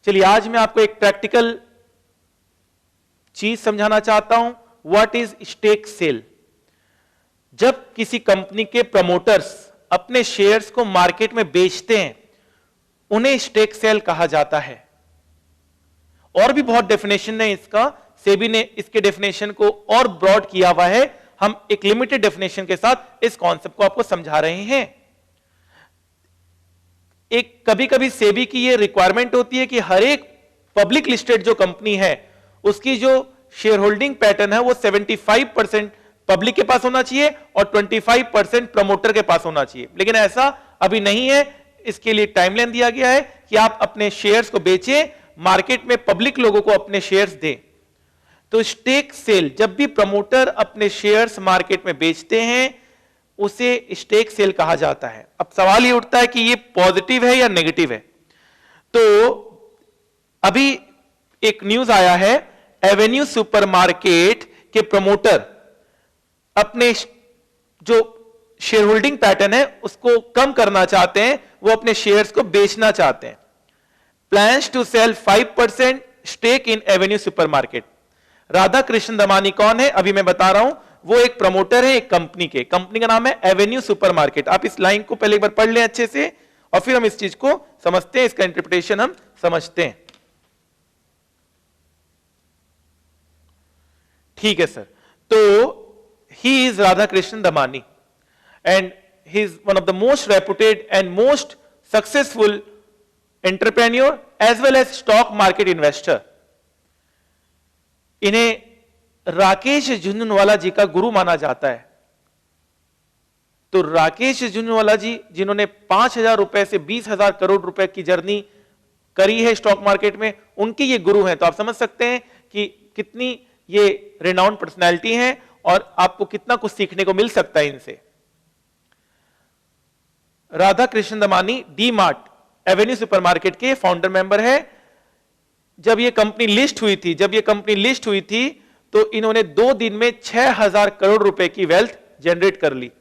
चलिए आज मैं आपको एक प्रैक्टिकल चीज समझाना चाहता हूं, व्हाट इज स्टेक सेल। जब किसी कंपनी के प्रमोटर्स अपने शेयर्स को मार्केट में बेचते हैं, उन्हें स्टेक सेल कहा जाता है। और भी बहुत डेफिनेशन है इसका, सेबी ने इसके डेफिनेशन को और ब्रॉड किया हुआ है। हम एक लिमिटेड डेफिनेशन के साथ इस कॉन्सेप्ट को आपको समझा रहे हैं। एक कभी कभी सेबी की यह रिक्वायरमेंट होती है कि हर एक पब्लिक लिस्टेड जो कंपनी है उसकी जो शेयर होल्डिंग पैटर्न है वो 75% पब्लिक के पास होना चाहिए और 25% प्रमोटर के पास होना चाहिए। लेकिन ऐसा अभी नहीं है। इसके लिए टाइमलाइन दिया गया है कि आप अपने शेयर्स को बेचें, मार्केट में पब्लिक लोगों को अपने शेयर्स दें। तो स्टेक सेल, जब भी प्रमोटर अपने शेयर्स मार्केट में बेचते हैं उसे स्टेक सेल कहा जाता है। अब सवाल ये उठता है कि ये पॉजिटिव है या नेगेटिव है। तो अभी एक न्यूज आया है, एवेन्यू सुपरमार्केट के प्रमोटर अपने जो शेयर होल्डिंग पैटर्न है उसको कम करना चाहते हैं, वो अपने शेयर्स को बेचना चाहते हैं। Plans to sell 5% stake in Avenue Supermarket. Radha Krishna Damani कौन है? अभी मैं बता रहा हूं। वो एक प्रमोटर है एक कंपनी के, कंपनी का नाम है एवेन्यू सुपरमार्केट। आप इस लाइन को पहले एक बार पढ़ लें अच्छे से और फिर हम इस चीज को समझते हैं, इसका इंटरप्रिटेशन हम समझते हैं। ठीक है सर। तो he is Radha Krishna Damani and he is one of the most reputed and most successful entrepreneur as well as stock market investor. इन्हें राकेश झुंझुनवाला जी का गुरु माना जाता है। तो राकेश झुंझुनवाला जी जिन्होंने 5,000 रुपए से 20,000 करोड़ रुपए की जर्नी करी है स्टॉक मार्केट में, उनके ये गुरु हैं। तो आप समझ सकते हैं कि कितनी ये रिनाउंड पर्सनैलिटी हैं और आपको कितना कुछ सीखने को मिल सकता है इनसे। Radha Krishna Damani D mart Avenue supermarket के फाउंडर मेंबर है। जब ये कंपनी लिस्ट हुई थी तो इन्होंने 2 दिन में 6,000 करोड़ रुपए की वेल्थ जनरेट कर ली।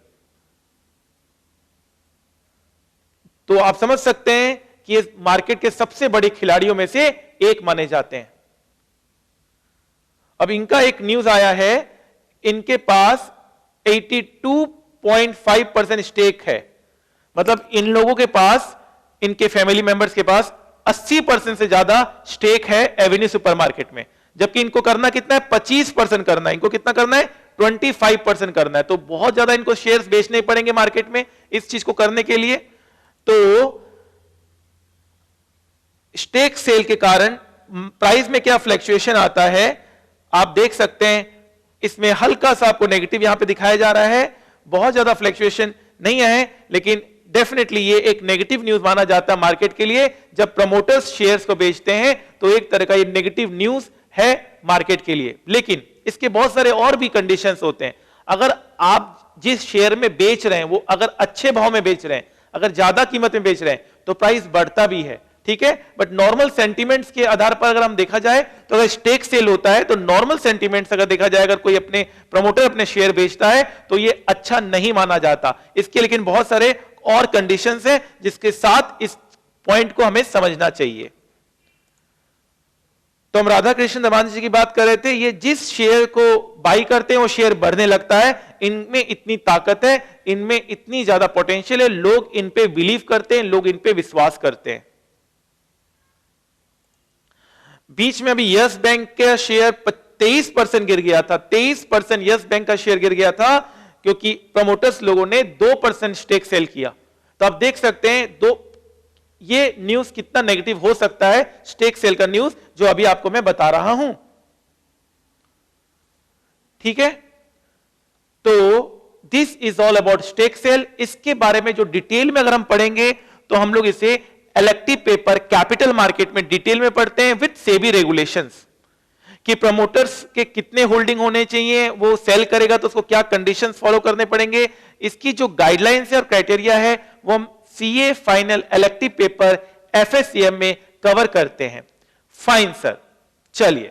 तो आप समझ सकते हैं कि ये मार्केट के सबसे बड़े खिलाड़ियों में से एक माने जाते हैं। अब इनका एक न्यूज आया है, इनके पास 82.5% स्टेक है। मतलब इन लोगों के पास, इनके फैमिली मेंबर्स के पास 80% से ज्यादा स्टेक है एवेन्यू सुपरमार्केट में। जबकि इनको करना कितना है? 25% करना है। इनको कितना करना है? 25% करना है। तो बहुत ज्यादा इनको शेयर्स बेचने पड़ेंगे मार्केट में इस चीज को करने के लिए। तो स्टेक सेल के कारण प्राइस में क्या फ्लक्चुएशन आता है आप देख सकते हैं। इसमें हल्का सा आपको नेगेटिव यहां पे दिखाया जा रहा है, बहुत ज्यादा फ्लक्चुएशन नहीं है, लेकिन डेफिनेटली ये एक नेगेटिव न्यूज माना जाता है मार्केट के लिए। जब प्रमोटर्स शेयर्स को बेचते हैं तो एक तरह का ये नेगेटिव न्यूज है मार्केट के लिए। लेकिन इसके बहुत सारे और भी कंडीशंस होते हैं। अगर आप जिस शेयर में बेच रहे हैं वो अगर अच्छे भाव में बेच रहे हैं, अगर ज्यादा कीमत में बेच रहे हैं तो प्राइस बढ़ता भी है, ठीक है। बट नॉर्मल सेंटीमेंट्स के आधार पर अगर हम देखा जाए तो अगर स्टेक सेल होता है तो नॉर्मल सेंटीमेंट्स अगर देखा जाए, अगर कोई अपने प्रमोटर अपने शेयर बेचता है तो ये अच्छा नहीं माना जाता। इसके लेकिन बहुत सारे और कंडीशंस हैं जिसके साथ इस पॉइंट को हमें समझना चाहिए। तो हम राधा कृष्ण दमानी जी की बात कर रहे थे। ये जिस शेयर को बाई करते हैं वो शेयर बढ़ने लगता है। इनमें इतनी ताकत है, इनमें इतनी ज्यादा पोटेंशियल है, लोग इन पे बिलीव करते हैं, लोग इन पे विश्वास करते हैं। बीच में अभी यस बैंक का शेयर 23% गिर गया था। 23% यस बैंक का शेयर गिर गया था क्योंकि प्रमोटर्स लोगों ने 2% स्टेक सेल किया। तो आप देख सकते हैं ये न्यूज कितना नेगेटिव हो सकता है, स्टेक सेल का न्यूज जो अभी आपको मैं बता रहा हूं, ठीक है। तो this is all about stake sale. इसके बारे में जो डिटेल में अगर हम पढ़ेंगे तो हम लोग इसे इलेक्टिव पेपर कैपिटल मार्केट में डिटेल में पढ़ते हैं विद सेबी रेगुलेशंस कि प्रमोटर्स के कितने होल्डिंग होने चाहिए, वो सेल करेगा तो उसको क्या कंडीशंस फॉलो करने पड़ेंगे। इसकी जो गाइडलाइंस है और क्राइटेरिया है वो हम सीए फाइनल इलेक्टिव पेपर एफएससीएम में कवर करते हैं। फाइन सर, चलिए